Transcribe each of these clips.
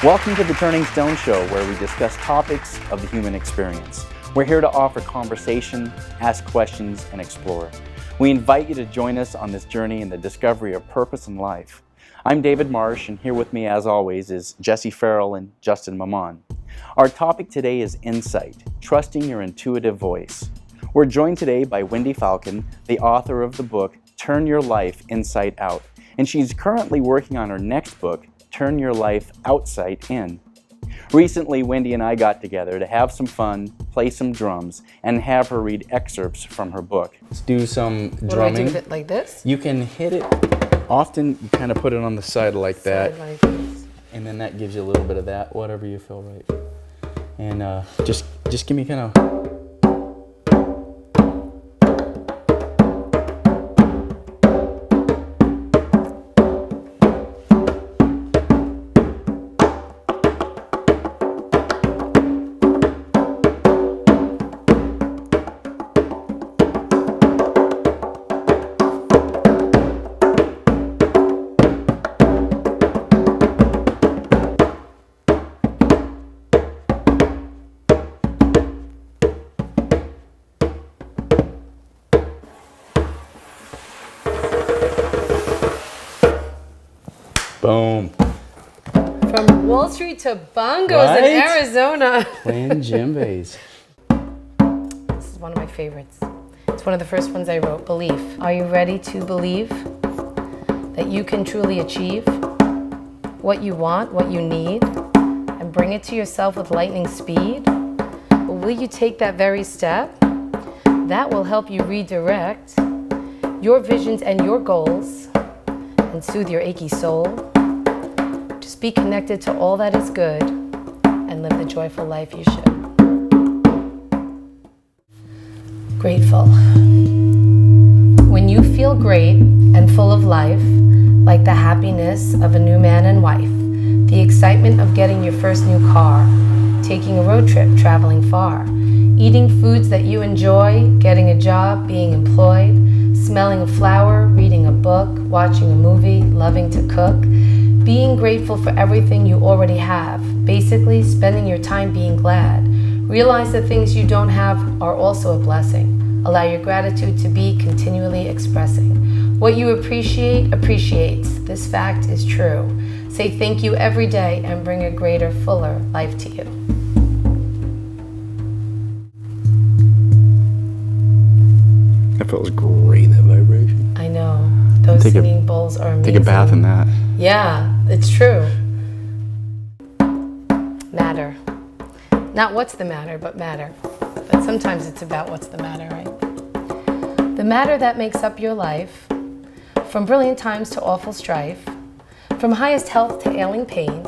Welcome to the Turning Stone Show, where we discuss topics of the human experience. We're here to offer conversation, ask questions, and explore. We invite you to join us on this journey in the discovery of purpose in life. I'm David Marsh, and here with me, as always, is Jesse Farrell and Justin Mamon. Our topic today is insight, trusting your intuitive voice. We're joined today by Wendy Falcon, the author of the book, Turn Your Life Inside Out, and she's currently working on her next book, Turn Your Life Outside In. Recently, Wendy and I got together to have some fun, play some drums, and have her read excerpts from her book. Let's do some drumming. What do I do with it, like this? You can hit it. Often, you kind of put it on the side like that. Like this. And then that gives you a little bit of that, whatever you feel right. And just give me kind of... Boom. From Wall Street to bongos in Arizona. Playing djembes. This is one of my favorites. It's one of the first ones I wrote, Belief. Are you ready to believe that you can truly achieve what you want, what you need, and bring it to yourself with lightning speed? But will you take that very step? That will help you redirect your visions and your goals and soothe your achy soul. Just be connected to all that is good and live the joyful life you should. Grateful. When you feel great and full of life, like the happiness of a new man and wife, the excitement of getting your first new car, taking a road trip, traveling far, eating foods that you enjoy, getting a job, being employed, smelling a flower, reading a book, watching a movie, loving to cook, being grateful for everything you already have, basically spending your time being glad. Realize the things you don't have are also a blessing. Allow your gratitude to be continually expressing. What you appreciate appreciates. This fact is true. Say thank you every day and bring a greater, fuller life to you. That feels great, that vibration. I know. Those singing bowls are amazing. Take a bath in that. Yeah, it's true. Matter. Not what's the matter, but matter. But sometimes it's about what's the matter, right? The matter that makes up your life, from brilliant times to awful strife, from highest health to ailing pain,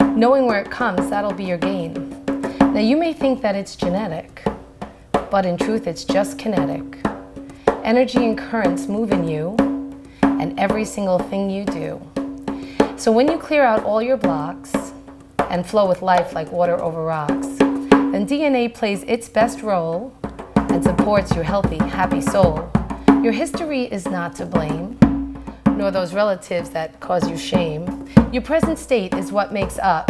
knowing where it comes, that'll be your gain. Now you may think that it's genetic, but in truth it's just kinetic. Energy and currents move in you and every single thing you do. So when you clear out all your blocks and flow with life like water over rocks, then DNA plays its best role and supports your healthy, happy soul. Your history is not to blame, nor those relatives that cause you shame. Your present state is what makes up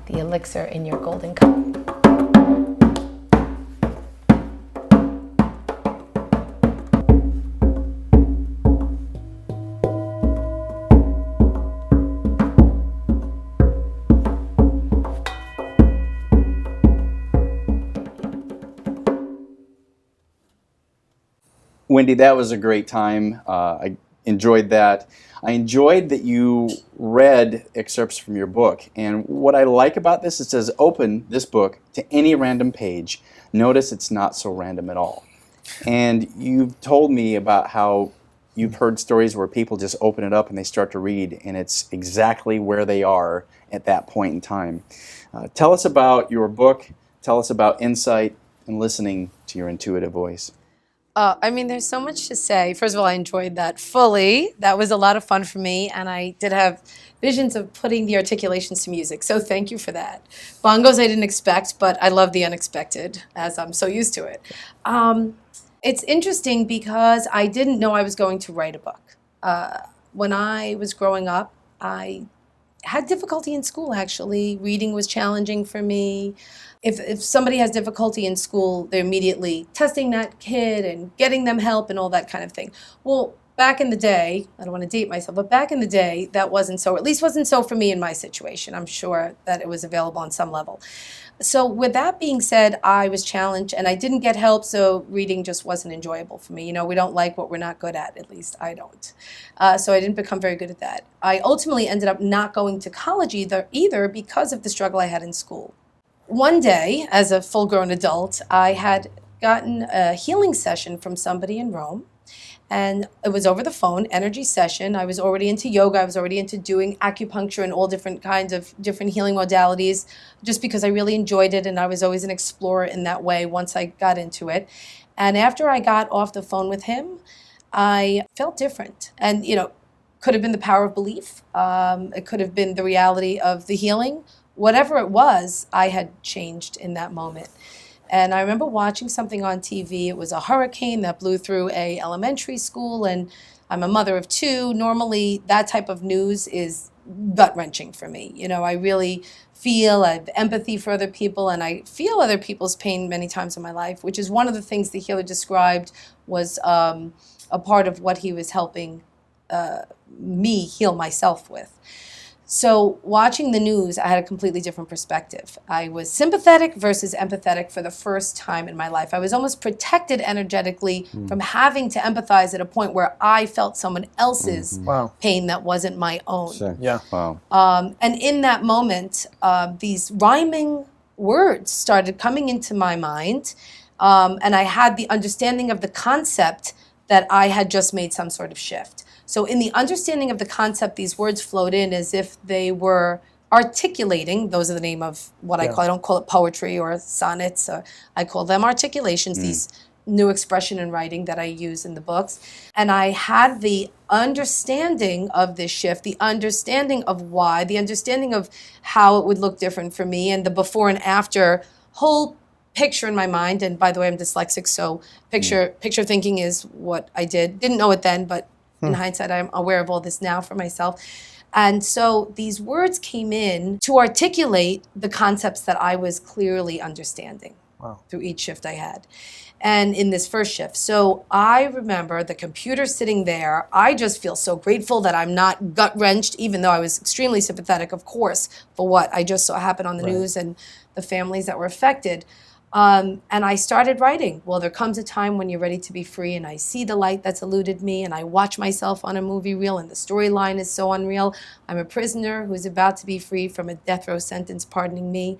the elixir in your golden cup. Wendy, that was a great time. I enjoyed that. I enjoyed that you read excerpts from your book. And what I like about this, it says, open this book to any random page. Notice it's not so random at all. And you've told me about how you've heard stories where people just open it up and they start to read, and it's exactly where they are at that point in time. Tell us about your book. Tell us about insight and listening to your intuitive voice. There's so much to say. First of all, I enjoyed that fully. That was a lot of fun for me, and I did have visions of putting the articulations to music, so thank you for that. Bongos I didn't expect, but I love the unexpected, as I'm so used to it. It's interesting because I didn't know I was going to write a book. When I was growing up, I had difficulty in school, actually. Reading was challenging for me. If somebody has difficulty in school, they're immediately testing that kid and getting them help and all that kind of thing. Well, back in the day, I don't want to date myself, but back in the day, that wasn't so, or at least wasn't so for me in my situation. I'm sure that it was available on some level. So with that being said, I was challenged and I didn't get help, so reading just wasn't enjoyable for me. You know, we don't like what we're not good at least I don't. So I didn't become very good at that. I ultimately ended up not going to college either because of the struggle I had in school. One day, as a full-grown adult, I had gotten a healing session from somebody in Rome. And it was over the phone, energy session. I was already into yoga. I was already into doing acupuncture and all different kinds of different healing modalities just because I really enjoyed it. And I was always an explorer in that way once I got into it. And after I got off the phone with him, I felt different. And, you know, could have been the power of belief. It could have been the reality of the healing. Whatever it was, I had changed in that moment. And I remember watching something on TV. It was a hurricane that blew through a elementary school, and I'm a mother of two. Normally, that type of news is gut-wrenching for me. You know, I really feel, I have empathy for other people, and I feel other people's pain many times in my life, which is one of the things the healer described was a part of what he was helping me heal myself with. So watching the news, I had a completely different perspective. I was sympathetic versus empathetic for the first time in my life. I was almost protected energetically from having to empathize at a point where I felt someone else's pain that wasn't my own. Sure. Yeah. Wow. And in that moment, these rhyming words started coming into my mind, and I had the understanding of the concept that I had just made some sort of shift. So in the understanding of the concept, these words flowed in as if they were articulating, those are the name of what I call, I don't call it poetry or sonnets, I call them articulations, these new expression in writing that I use in the books. And I had the understanding of this shift, the understanding of why, the understanding of how it would look different for me, and the before and after whole picture in my mind. And by the way, I'm dyslexic, so picture thinking is what I did. Didn't know it then, but in hindsight, I'm aware of all this now for myself. And so these words came in to articulate the concepts that I was clearly understanding through each shift I had. And in this first shift. So I remember the computer sitting there. I just feel so grateful that I'm not gut-wrenched, even though I was extremely sympathetic, of course, for what I just saw happen on the news and the families that were affected. And I started writing. Well, there comes a time when you're ready to be free, and I see the light that's eluded me, and I watch myself on a movie reel, and the storyline is so unreal. I'm a prisoner who's about to be free from a death row sentence, pardoning me.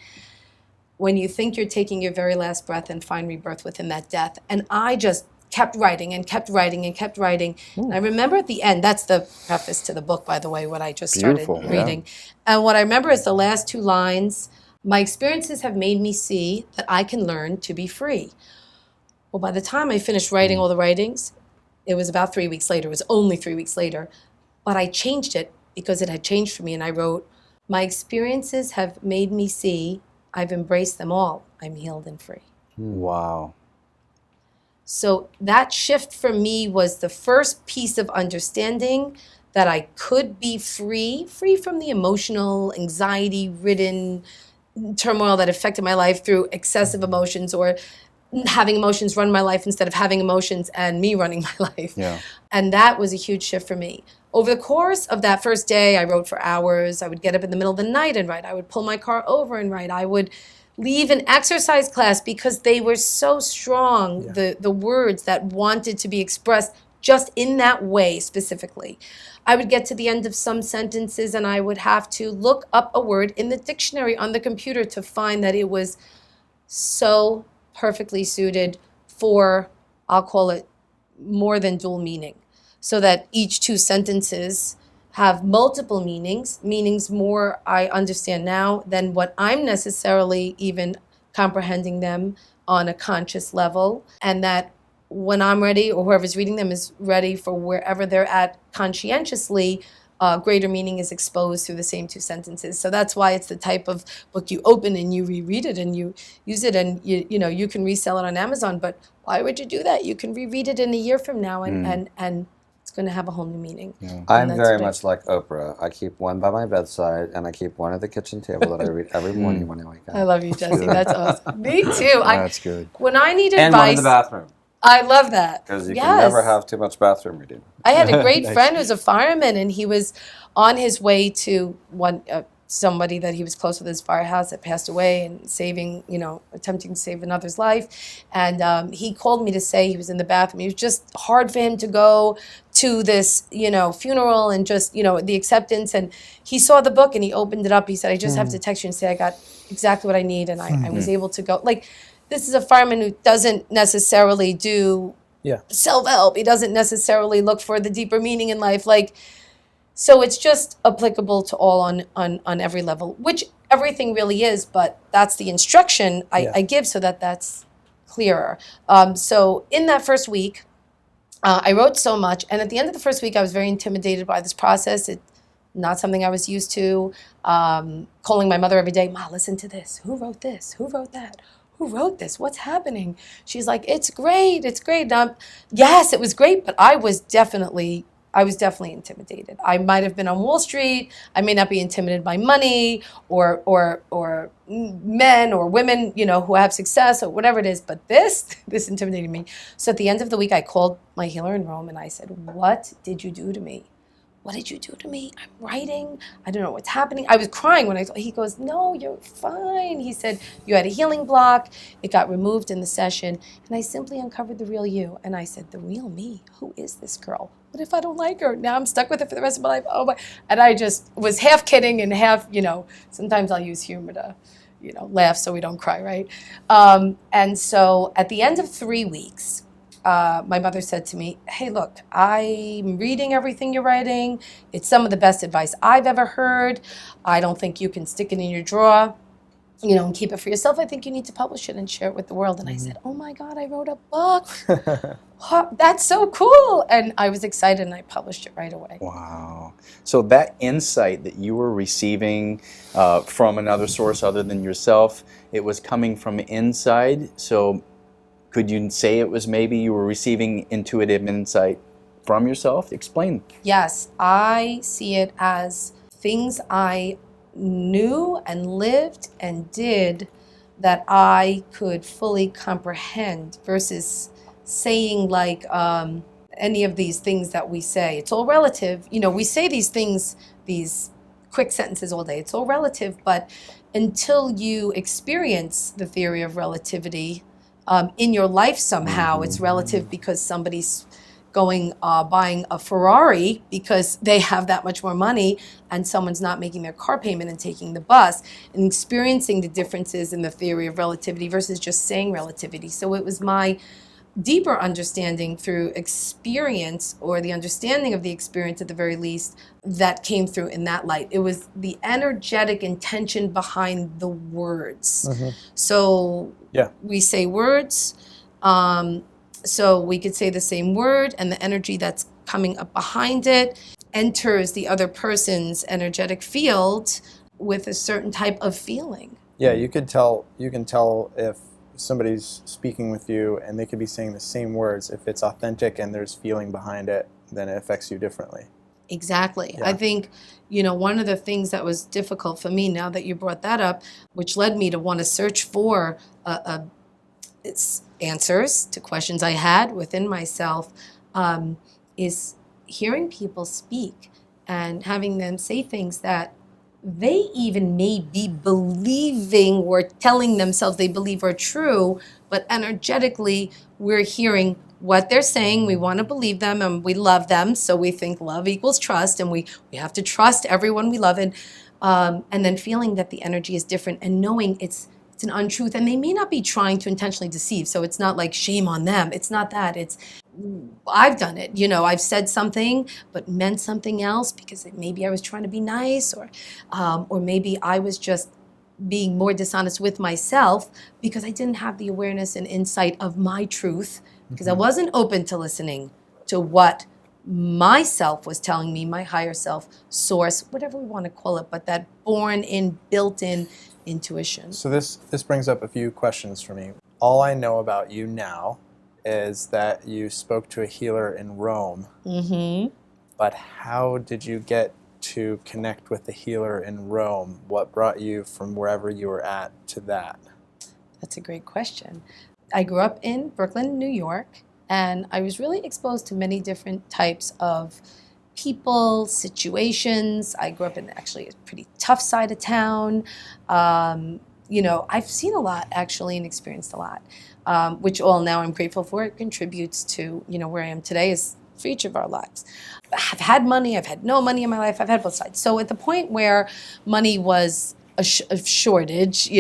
When you think you're taking your very last breath and find rebirth within that death. And I just kept writing and kept writing and kept writing. And I remember at the end, that's the preface to the book, by the way, what I just started reading. And what I remember is the last two lines. My experiences have made me see that I can learn to be free. Well, by the time I finished writing all the writings, it was about 3 weeks later. It was only 3 weeks later. But I changed it because it had changed for me. And I wrote, my experiences have made me see I've embraced them all. I'm healed and free. Wow. So that shift for me was the first piece of understanding that I could be free from the emotional, anxiety-ridden turmoil that affected my life through excessive emotions or having emotions run my life instead of having emotions and me running my life. Yeah. And that was a huge shift for me. Over the course of that first day, I wrote for hours. I would get up in the middle of the night and write. I would pull my car over and write. I would leave an exercise class because they were so strong, the words that wanted to be expressed just in that way specifically. I would get to the end of some sentences and I would have to look up a word in the dictionary on the computer to find that it was so perfectly suited for, I'll call it, more than dual meaning. So that each two sentences have multiple meanings more I understand now than what I'm necessarily even comprehending them on a conscious level, and that when I'm ready or whoever's reading them is ready for wherever they're at conscientiously, greater meaning is exposed through the same two sentences. So that's why it's the type of book you open and you reread it and you use it, and you can resell it on Amazon, but why would you do that? You can reread it in a year from now and it's going to have a whole new meaning. Yeah. I'm that's very what much like Oprah. I keep one by my bedside, and I keep one at the kitchen table that I read every morning when I wake up. I love you, Jesse. That's awesome. Me too. That's good. When I need And one in advice, the bathroom. I love that. Because you can never have too much bathroom reading. I had a great Nice. friend who's a fireman, and he was on his way to somebody that he was close with his firehouse that passed away, and saving, attempting to save another's life. And he called me to say he was in the bathroom. It was just hard for him to go to this, funeral and just, the acceptance. And he saw the book and he opened it up. He said, I just have to text you and say I got exactly what I need. And I was able to go. Like, this is a fireman who doesn't necessarily do self-help. He doesn't necessarily look for the deeper meaning in life. So it's just applicable to all on every level, which everything really is, but that's the instruction I give so that's clearer. So in that first week, I wrote so much, and at the end of the first week, I was very intimidated by this process. It's not something I was used to. Calling my mother every day, Ma, listen to this. Who wrote this? Who wrote that? Who wrote this? What's happening? She's like, it's great. Yes, it was great, but I was definitely intimidated. I might have been on Wall Street. I may not be intimidated by money or men or women, who have success or whatever it is. But this intimidated me. So at the end of the week, I called my healer in Rome and I said, what did you do to me? What did you do to me? I'm writing. I don't know what's happening. I was crying when he goes, no, you're fine. He said, you had a healing block. It got removed in the session. And I simply uncovered the real you. And I said, the real me? Who is this girl? What if I don't like her? Now I'm stuck with her for the rest of my life. Oh my. And I just was half kidding and half, sometimes I'll use humor to, laugh so we don't cry, right? And so at the end of 3 weeks, my mother said to me, hey, look, I'm reading everything you're writing. It's some of the best advice I've ever heard. I don't think you can stick it in your drawer, and keep it for yourself. I think you need to publish it and share it with the world. And I said, oh my God, I wrote a book. That's so cool. And I was excited and I published it right away. Wow. So that insight that you were receiving from another source other than yourself, it was coming from inside. So could you say it was maybe you were receiving intuitive insight from yourself? Explain. Yes, I see it as things I knew and lived and did that I could fully comprehend versus saying like any of these things that we say. It's all relative. We say these things, these quick sentences all day. It's all relative, but until you experience the theory of relativity, in your life somehow, it's relative because somebody's going buying a Ferrari because they have that much more money and someone's not making their car payment and taking the bus, and experiencing the differences in the theory of relativity versus just saying relativity. So it was my deeper understanding through experience, or the understanding of the experience at the very least, that came through in that light. It was the energetic intention behind the words. So we say words, so we could say the same word, and the energy that's coming up behind it enters the other person's energetic field with a certain type of feeling. Yeah, you can tell if somebody's speaking with you and they could be saying the same words. If it's authentic and there's feeling behind it, then it affects you differently. Exactly. Yeah. I think, one of the things that was difficult for me, now that you brought that up, which led me to want to search for its answers to questions I had within myself, is hearing people speak and having them say things that they even may be believing or telling themselves they believe are true, but energetically we're hearing what they're saying. We want to believe them and we love them, so we think love equals trust, and we have to trust everyone we love, and then feeling that the energy is different and knowing it's an untruth, and they may not be trying to intentionally deceive, so it's not like shame on them. It's not that. It's, I've done it. I've said something but meant something else because maybe I was trying to be nice, or maybe I was just being more dishonest with myself because I didn't have the awareness and insight of my truth, because I wasn't open to listening to what myself was telling me, my higher self, source, whatever we want to call it, but that born-in, built-in intuition. So this brings up a few questions for me. All I know about you now is that you spoke to a healer in Rome. Mm-hmm. But how did you get to connect with the healer in Rome? What brought you from wherever you were at to that? That's a great question. I grew up in Brooklyn, New York, and I was really exposed to many different types of people, situations. I grew up in actually a pretty tough side of town. I've seen a lot actually and experienced a lot, which all now I'm grateful for. It contributes to, where I am today is for each of our lives. I've had money, I've had no money in my life, I've had both sides. So at the point where money was a shortage,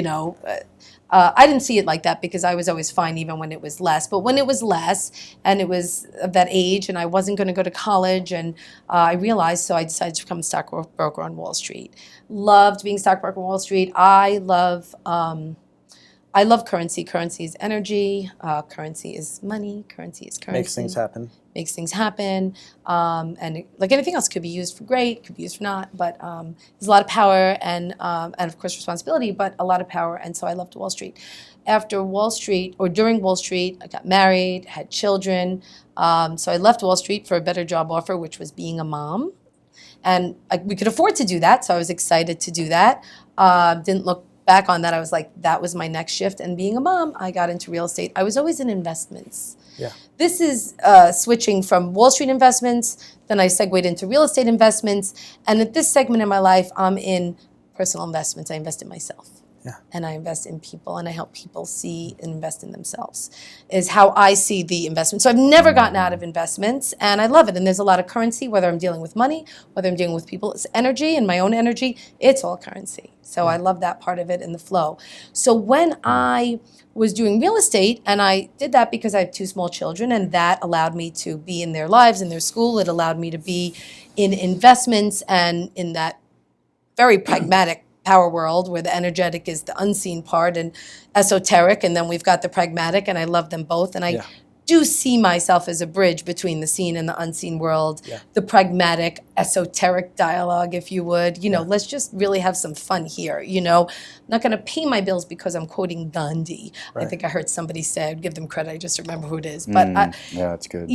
I didn't see it like that because I was always fine even when it was less. But when it was less and it was of that age and I wasn't going to go to college and I realized, so I decided to become a stockbroker on Wall Street. Loved being a stockbroker on Wall Street. I love currency. Currency is energy. Currency is money. Currency is currency. Makes things happen. Makes things happen. And like anything else, could be used for great, could be used for not. But there's a lot of power and of course responsibility, but a lot of power. And so I loved Wall Street. After Wall Street, or during Wall Street, I got married, had children. So I left Wall Street for a better job offer, which was being a mom. And we could afford to do that, so I was excited to do that. Didn't look back on that. I was like, that was my next shift. And being a mom, I got into real estate. I was always in investments. Yeah. This is switching from Wall Street investments, then I segued into real estate investments. And at this segment in my life, I'm in personal investments. I invest in myself. Yeah. And I invest in people, and I help people see and invest in themselves, is how I see the investment. So I've never gotten out of investments, and I love it. And there's a lot of currency, whether I'm dealing with money, whether I'm dealing with people. It's energy, and my own energy, it's all currency. So I love that part of it and the flow. So when I was doing real estate, and I did that because I have 2 small children, and that allowed me to be in their lives, in their school. It allowed me to be in investments and in that very pragmatic power world where the energetic is the unseen part and esoteric, and then we've got the pragmatic, and I love them both. And I do see myself as a bridge between the seen and the unseen world, the pragmatic, esoteric dialogue, if you would. Let's just really have some fun here. I'm not going to pay my bills because I'm quoting Gandhi. Right. I think I heard somebody say, I'd give them credit, I just remember who it is. But yeah, that's good.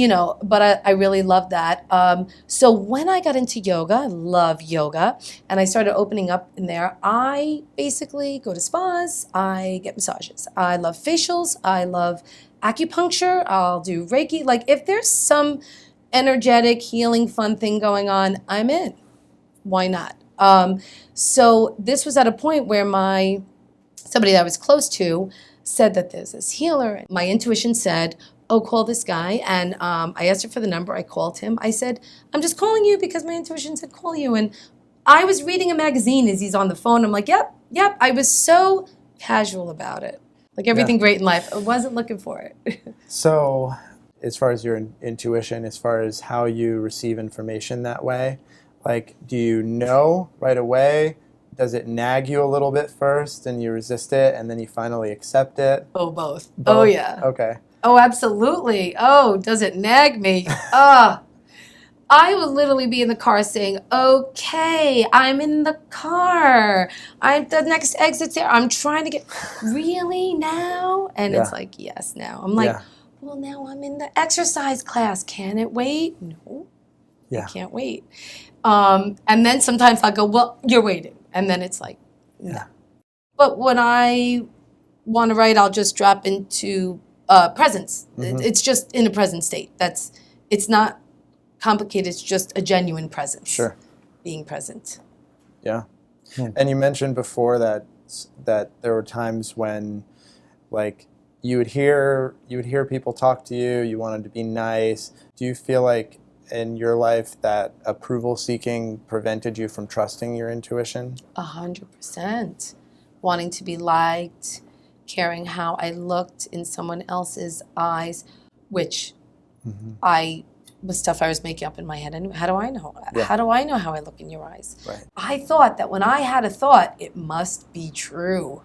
But I really love that. So when I got into yoga, I love yoga, and I started opening up in there. I basically go to spas, I get massages. I love facials, I love acupuncture, I'll do Reiki. Like if there's some energetic, healing, fun thing going on, I'm in. Why not? So this was at a point where somebody that I was close to said that there's this healer. My intuition said, oh, call this guy. And I asked her for the number. I called him. I said, I'm just calling you because my intuition said call you. And I was reading a magazine as he's on the phone. I'm like, yep. I was so casual about it. Like everything great in life. I wasn't looking for it. So as far as your intuition, as far as how you receive information that way, like, do you know right away? Does it nag you a little bit first and you resist it and then you finally accept it? Oh, both. Oh, yeah. Okay. Oh, absolutely. Oh, does it nag me? I would literally be in the car saying, okay, I'm in the car. The next exit's there. I'm trying to get, really now? And it's like, yes, now. I'm like, well, now I'm in the exercise class. Can it wait? No, I can't wait. And then sometimes I'll go, well, you're waiting. And then it's like, no. But when I want to write, I'll just drop into presence. Mm-hmm. It's just in a present state. It's not complicated. It's just a genuine presence. Sure. Being present. Yeah. And you mentioned before that there were times when, like, you would hear people talk to you. You wanted to be nice. Do you feel like in your life that approval seeking prevented you from trusting your intuition? 100%. Wanting to be liked, caring how I looked in someone else's eyes, which was stuff I was making up in my head. And how do I know? Yeah. How do I know how I look in your eyes? Right. I thought that when I had a thought, it must be true.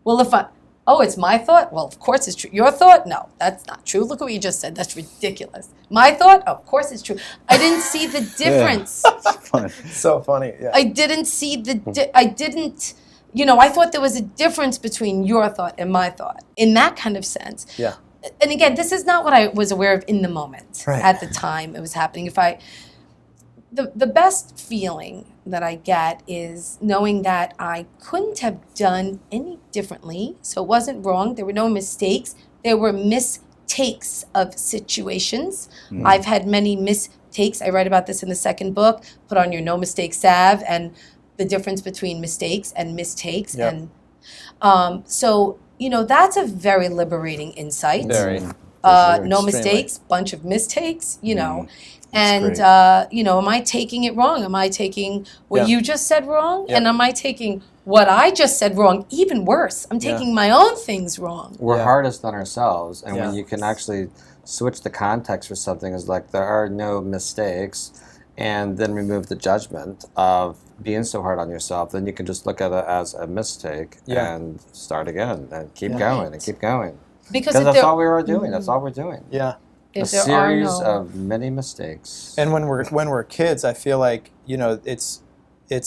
Well, it's my thought? Well, of course it's true. Your thought? No, that's not true. Look at what you just said. That's ridiculous. My thought? Of course it's true. I didn't see the difference. So funny. Yeah. I didn't see I thought there was a difference between your thought and my thought. In that kind of sense. Yeah. and again, this is not what I was aware of in the moment Right. at the time it was happening. The best feeling that I get is knowing that I couldn't have done any differently. So it wasn't wrong. There were no mistakes. There were mistakes of situations. I've had many mistakes. I write about this in the second book, Put on Your No Mistake Salve, and the difference between mistakes and mistakes. Yep. And so, that's a very liberating insight. Very. No Extremely. mistakes, bunch of mistakes, That's and am I taking it wrong? Am I taking what you just said wrong? Yep. And am I taking what I just said wrong? Even worse, I'm taking my own things wrong. We're Yeah. hardest on ourselves, and when Yeah. you can actually switch the context for something is like there are no mistakes, and then remove the judgment of being so hard on yourself, then you can just look at it as a mistake Yeah. and start again and keep Yeah. going and keep going. Because Because if that's there, all we are doing. That's all we're doing. Yeah. A if there are series no, of many mistakes. And when we're kids, I feel like it's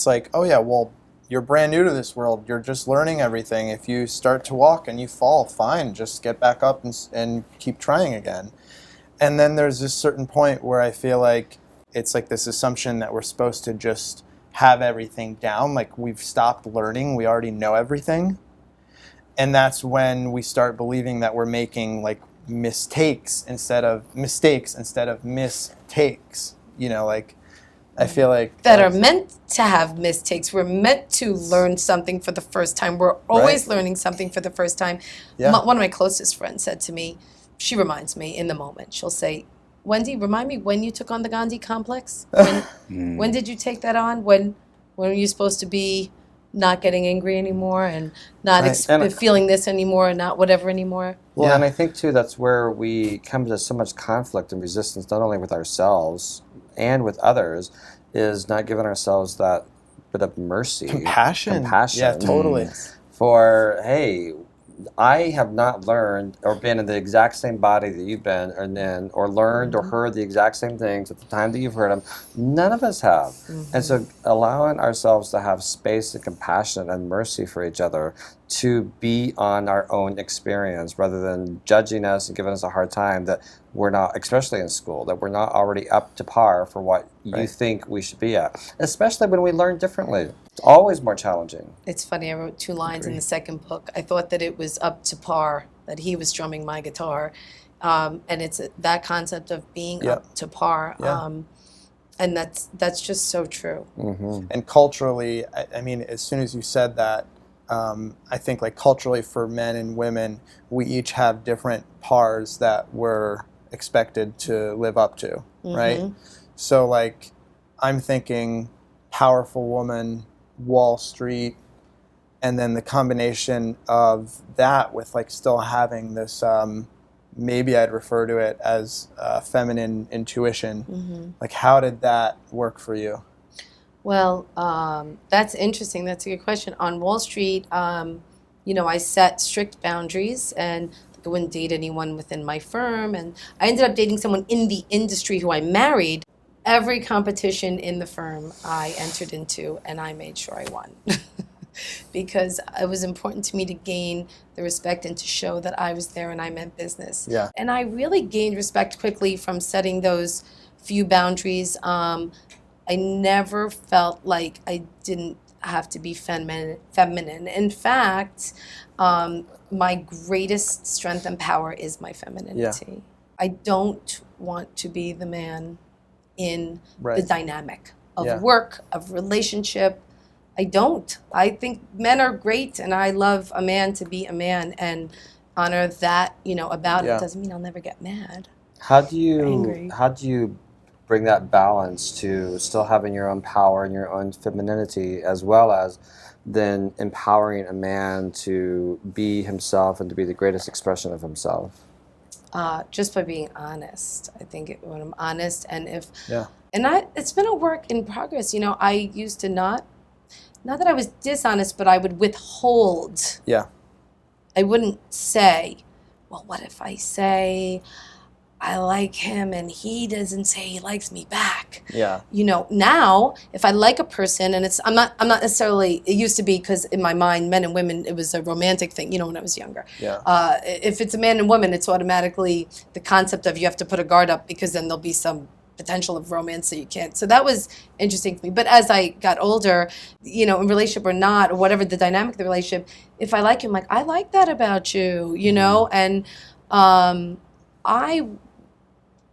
like, oh yeah, well, you're brand new to this world. You're just learning everything. If you start to walk and you fall, fine, just get back up and keep trying again. And then there's this certain point where I feel like it's like this assumption that we're supposed to just have everything down, like we've stopped learning, we already know everything. And that's when we start believing that we're making like mistakes instead of mistakes. I feel like that are meant to have mistakes. We're meant to learn something for the first time. We're always learning something for the first time. Yeah. One of my closest friends said to me, she reminds me in the moment, she'll say, Wendy, remind me when you took on the Gandhi complex. When did you take that on? When were you supposed to be not getting angry anymore and not And- feeling this anymore and not whatever anymore? Well, Yeah. and I think too that's where we come to so much conflict and resistance, not only with ourselves and with others, is not giving ourselves that bit of mercy, compassion. Yeah, totally. For hey, I have not learned or been in the exact same body that you've been in, or learned or heard the exact same things at the time that you've heard them. None of us have. And so allowing ourselves to have space and compassion and mercy for each other to be on our own experience rather than judging us and giving us a hard time that we're not, especially in school, that we're not already up to par for what you think we should be at, especially when we learn differently. It's always more challenging. It's funny, I wrote 2 lines in the second book. I thought that it was up to par, that he was strumming my guitar. And it's that concept of being up to par. Yeah. And that's just so true. And culturally, I mean, as soon as you said that, I think like culturally for men and women, we each have different pars that we're expected to live up to, right? So like, I'm thinking powerful woman, Wall Street, and then the combination of that with like still having this, maybe I'd refer to it as feminine intuition. Like, how did that work for you? Well, that's interesting. That's a good question. On Wall Street, I set strict boundaries and I wouldn't date anyone within my firm. And I ended up dating someone in the industry who I married. Every competition in the firm I entered into, and I made sure I won. Because it was important to me to gain the respect and to show that I was there and I meant business. Yeah. And I really gained respect quickly from setting those few boundaries. I never felt like I didn't have to be feminine. In fact, my greatest strength and power is my femininity. Yeah. I don't want to be the man in the Right. dynamic of Yeah. work, of relationship. I don't. I think men are great, and I love a man to be a man and honor that, about Yeah. it. Doesn't mean I'll never get mad. How do Angry. you bring that balance to still having your own power and your own femininity, as well as then empowering a man to be himself and to be the greatest expression of himself? Just by being honest. I think when I'm honest, and Yeah. it's been a work in progress. I used to not that I was dishonest, but I would withhold. Yeah. I wouldn't say, well, what if I say, I like him and he doesn't say he likes me back. Yeah. You know, now if I like a person, and I'm not necessarily, it used to be, because in my mind, men and women, it was a romantic thing, you know, when I was younger. Yeah. If it's a man and woman, it's automatically the concept of you have to put a guard up, because then there'll be some potential of romance, so you can't. So that was interesting for me. But as I got older, you know, in relationship or not, or whatever the dynamic of the relationship, if I like him, like, I like that about you, you know, and I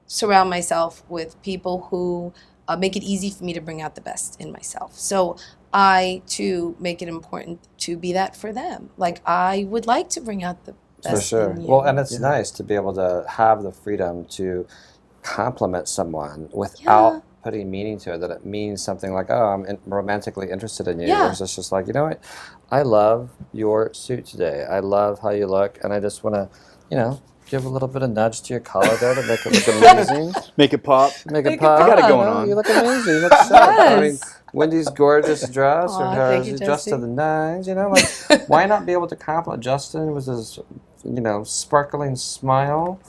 surround myself with people who make it easy for me to bring out the best in myself. So I, too, make it important to be that for them. Like, I would like to bring out the best For sure. in you. Well, and it's nice to be able to have the freedom to compliment someone without putting meaning to it, that it means something like, oh, I'm romantically interested in you. Yeah. Versus just like, you know what, I love your suit today. I love how you look, and I just want to, you know, give a little bit of nudge to your collar there to make it look amazing. Make it pop. Make it pop. I got it You going know, on. You look amazing. You look sharp. I mean, Yes. Wendy's gorgeous dress, Aw, or thank her you, dress to Jesse. the nines. You know, like, why not be able to compliment Justin with his, you know, sparkling smile?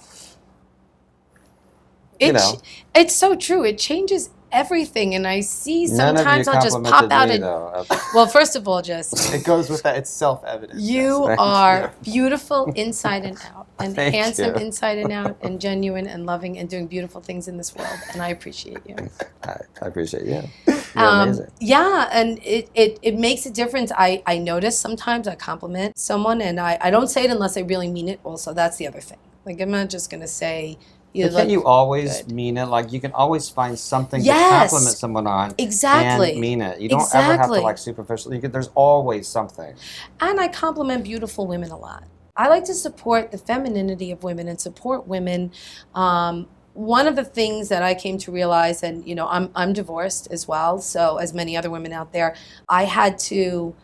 You know. It's so true. It changes everything, and I see None of you sometimes I'll just complimented pop out me, and. though. Well, first of all, Jess, It goes with that. It's self-evident. you Thank are beautiful inside and out, and Thank handsome you. inside and out, and genuine and loving and doing beautiful things in this world, and I appreciate you. I appreciate you. You're amazing. Yeah, and it makes a difference. I notice sometimes I compliment someone, and I don't say it unless I really mean it. Also, that's the other thing. Like, I'm not just gonna say. But can't you always mean it? Like, you can always find something Yes. to compliment someone on Exactly. and mean it. You don't ever have to, Exactly. like, superficial. There's always something. And I compliment beautiful women a lot. I like to support the femininity of women and support women. One of the things that I came to realize, and you know, I'm divorced as well, so as many other women out there, I had to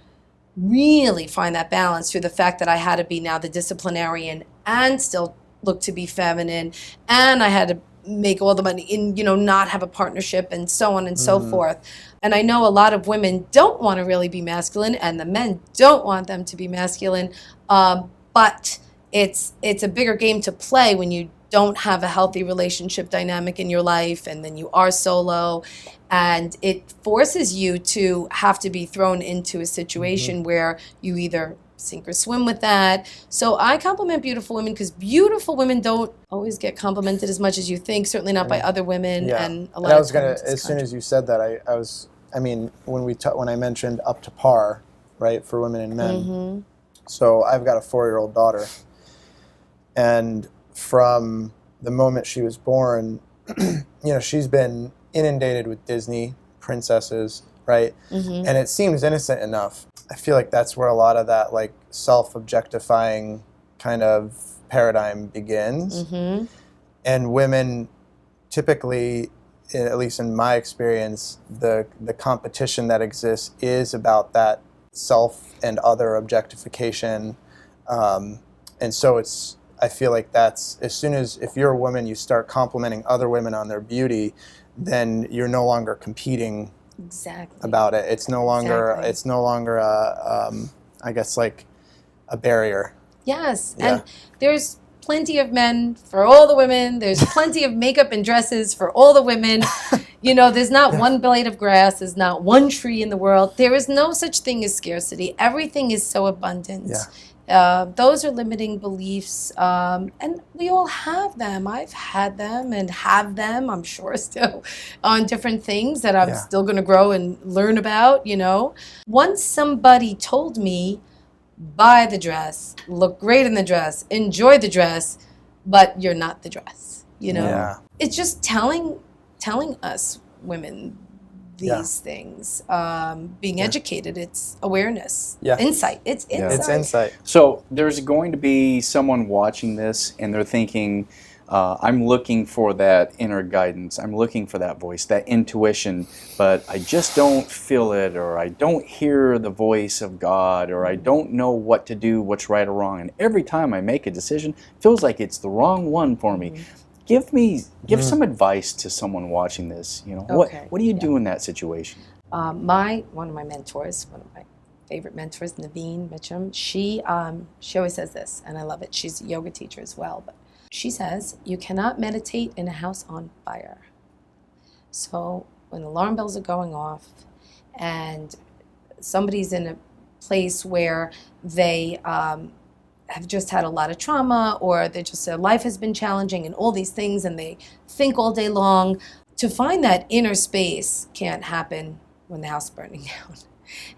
really find that balance through the fact that I had to be now the disciplinarian and still look to be feminine, and I had to make all the money and, you know, not have a partnership and so on and so forth. And I know a lot of women don't want to really be masculine, and the men don't want them to be masculine, but it's a bigger game to play when you don't have a healthy relationship dynamic in your life, and then you are solo, and it forces you to have to be thrown into a situation where you either sink or swim with that. So I compliment beautiful women, because beautiful women don't always get complimented as much as you think, certainly not by other women. Yeah. And a And lot I of was gonna, times it's as soon as you said that, I mean, when I mentioned up to par, right, for women and men. So I've got a 4-year-old daughter, and from the moment she was born, you know, she's been inundated with Disney princesses, right? And it seems innocent enough. I feel like that's where a lot of that, like, self-objectifying kind of paradigm begins. And women typically, at least in my experience, the competition that exists is about that self and other objectification. And so I feel like that's, as soon as, if you're a woman, you start complimenting other women on their beauty, then you're no longer competing about it. It's no longer, I guess, like a barrier. Yes, Yeah. and there's plenty of men for all the women. There's plenty of makeup and dresses for all the women. You know, there's not one blade of grass. There's not one tree in the world. There is no such thing as scarcity. Everything is so abundant. Those are limiting beliefs, and we all have them. I've had them and have them, I'm sure, still on different things that I'm still going to grow and learn about, you know. Once somebody told me, buy the dress, look great in the dress, enjoy the dress, but you're not the dress, you know. Yeah. It's just telling us women these things, being educated. It's awareness, insight. It's insight. It's insight. So there's going to be someone watching this and they're thinking, I'm looking for that inner guidance. I'm looking for that voice, that intuition, but I just don't feel it, or I don't hear the voice of God, or I don't know what to do, what's right or wrong. And every time I make a decision, it feels like it's the wrong one for me. Give some advice to someone watching this. You know, what do you do in that situation? One of my mentors, one of my favorite mentors, Naveen Mitchum, she always says this, and I love it. She's a yoga teacher as well, but She says you cannot meditate in a house on fire. So when alarm bells are going off and somebody's in a place where they have just had a lot of trauma, or their life has been challenging and all these things, and they think all day long, to find that inner space can't happen when the house is burning down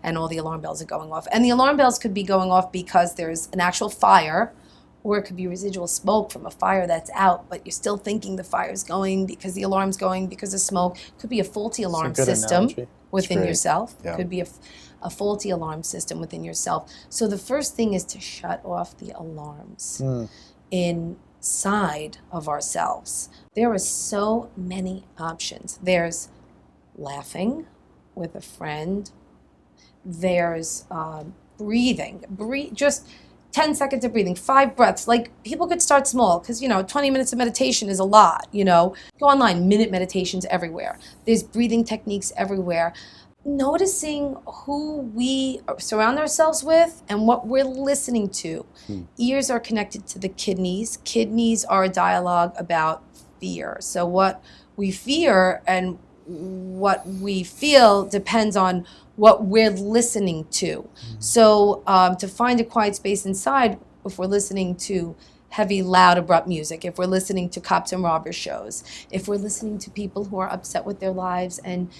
and all the alarm bells are going off. And the alarm bells could be going off because there's an actual fire, or it could be residual smoke from a fire that's out, but you're still thinking the fire's going because the alarm's going because of smoke. It could be a faulty alarm system within yourself. Yeah. It could be a faulty alarm system within yourself. So the first thing is to shut off the alarms inside of ourselves. There are so many options. There's laughing with a friend. There's breathing. Just 10 seconds of breathing, 5 breaths. Like, people could start small because, 20 minutes of meditation is a lot, Go online, minute meditations everywhere. There's breathing techniques everywhere. Noticing who we surround ourselves with and what we're listening to. Ears are connected to the kidneys. Kidneys are a dialogue about fear. So what we fear and what we feel depends on what we're listening to. So to find a quiet space inside, if we're listening to heavy, loud, abrupt music, if we're listening to cops and robbers shows, if we're listening to people who are upset with their lives and,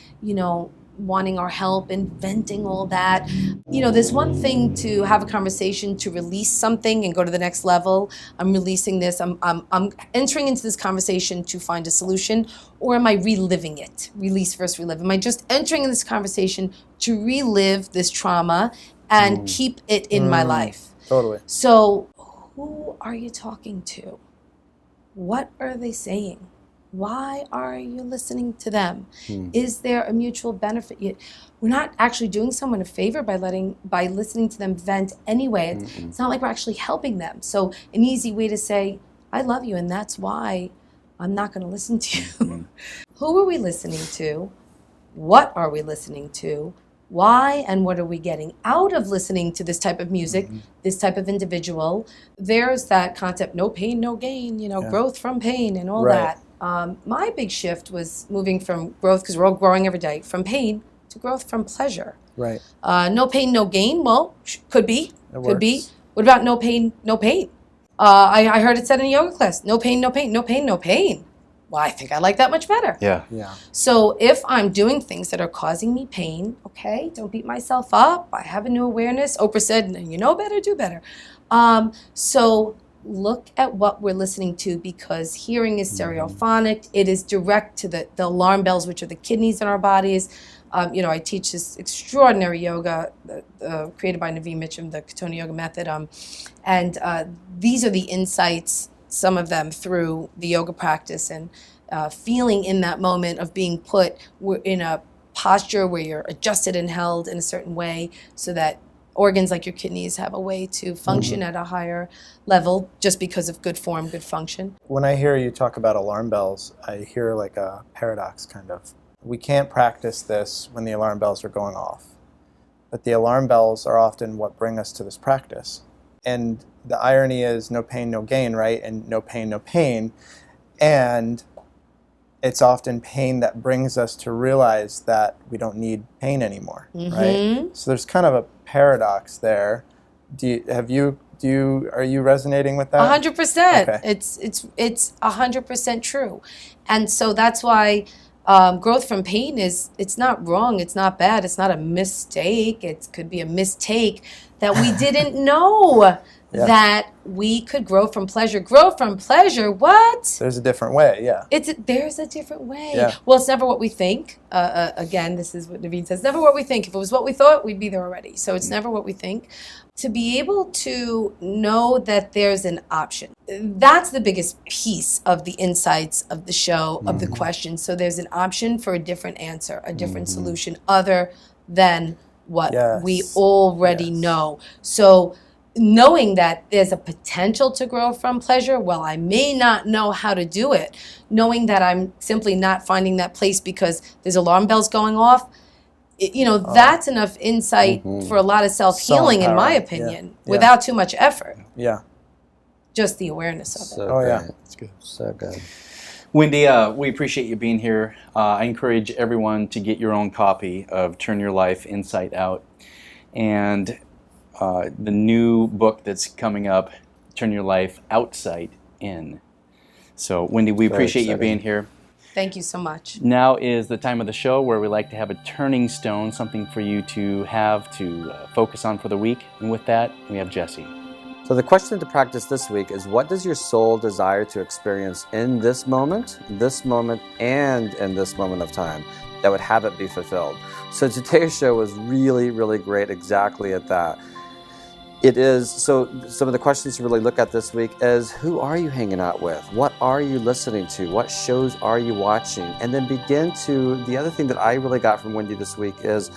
wanting our help and venting all that. There's one thing to have a conversation, to release something and go to the next level. I'm releasing this. I'm entering into this conversation to find a solution, or am I reliving it? Release versus relive. Am I just entering in this conversation to relive this trauma and keep it in my life? Totally. So who are you talking to? What are they saying? Why are you listening to them? Is there a mutual benefit? We're not actually doing someone a favor by listening to them vent anyway. It's not like we're actually helping them. So an easy way to say, I love you, and that's why I'm not going to listen to you. Who are we listening to? What are we listening to? Why and what are we getting out of listening to this type of music, this type of individual? There's that concept, no pain, no gain, growth from pain and all that. My big shift was moving from growth, because we're all growing every day, from pain to growth from pleasure. Right. No pain, no gain. Well, could be. Could be. What about no pain, no pain? I heard it said in a yoga class, no pain, no pain, no pain, no pain. Well, I think I like that much better. Yeah. So if I'm doing things that are causing me pain, okay, don't beat myself up. I have a new awareness. Oprah said, you know better, do better. So look at what we're listening to, because hearing is stereophonic. It is direct to the alarm bells, which are the kidneys in our bodies. I teach this extraordinary yoga created by Naveen Mitchum, the Katona Yoga Method. And these are the insights, some of them through the yoga practice, and feeling in that moment of being put in a posture where you're adjusted and held in a certain way, so that organs like your kidneys have a way to function at a higher level, just because of good form, good function. When I hear you talk about alarm bells, I hear like a paradox, kind of. We can't practice this when the alarm bells are going off, but the alarm bells are often what bring us to this practice. And the irony is no pain, no gain, right? And no pain, no pain. And it's often pain that brings us to realize that we don't need pain anymore, right? So there's kind of a paradox there. Are you resonating with that? 100%. Okay. It's 100% true. And so that's why growth from pain it's not wrong, it's not bad, it's not a mistake. It could be a mistake that we didn't know that we could grow from pleasure. Grow from pleasure, what? There's a different way, yeah. There's a different way. Yeah. Well, it's never what we think. Again, this is what Naveen says, never what we think. If it was what we thought, we'd be there already. So it's never what we think. To be able to know that there's an option, that's the biggest piece of the insights of the show, of the question. So there's an option for a different answer, a different solution, other than what we already know. So knowing that there's a potential to grow from pleasure, well, I may not know how to do it. Knowing that I'm simply not finding that place because there's alarm bells going off, that's enough insight for a lot of self-healing, in my opinion, without too much effort. Yeah. just the awareness of it. So Oh, yeah. great. That's good. So good. Wendy, we appreciate you being here. I encourage everyone to get your own copy of Turn Your Life Inside Out, and the new book that's coming up, Turn Your Life Outside In. So, Wendy, we Very appreciate you exciting. being here. Thank you so much. Now is the time of the show where we like to have a turning stone, something for you to have to focus on for the week. And with that, we have Jesse. So the question to practice this week is, what does your soul desire to experience in this moment, and in this moment of time that would have it be fulfilled? So today's show was really, really great exactly at that. It is, so some of the questions to really look at this week is, who are you hanging out with? What are you listening to? What shows are you watching? And then the other thing that I really got from Wendy this week is,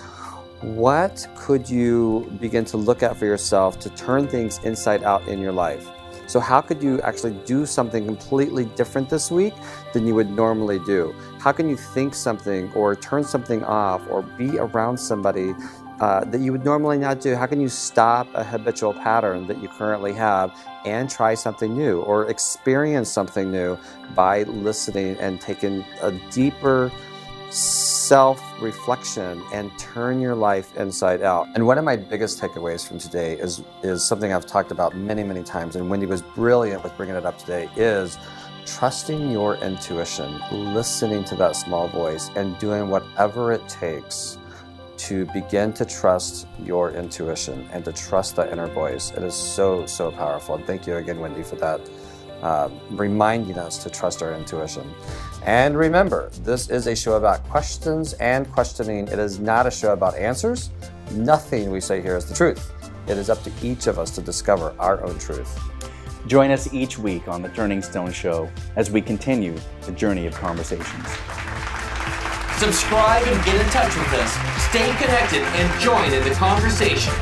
what could you begin to look at for yourself to turn things inside out in your life? So how could you actually do something completely different this week than you would normally do? How can you think something or turn something off or be around somebody that you would normally not do? How can you stop a habitual pattern that you currently have and try something new or experience something new by listening and taking a deeper self-reflection and turn your life inside out? And one of my biggest takeaways from today is something I've talked about many, many times, and Wendy was brilliant with bringing it up today, is trusting your intuition, listening to that small voice and doing whatever it takes to begin to trust your intuition and to trust that inner voice. It is so, so powerful. And thank you again, Wendy, for that, reminding us to trust our intuition. And remember, this is a show about questions and questioning. It is not a show about answers. Nothing we say here is the truth. It is up to each of us to discover our own truth. Join us each week on The Turning Stone Show as we continue the journey of conversations. Subscribe and get in touch with us. Stay connected and join in the conversation.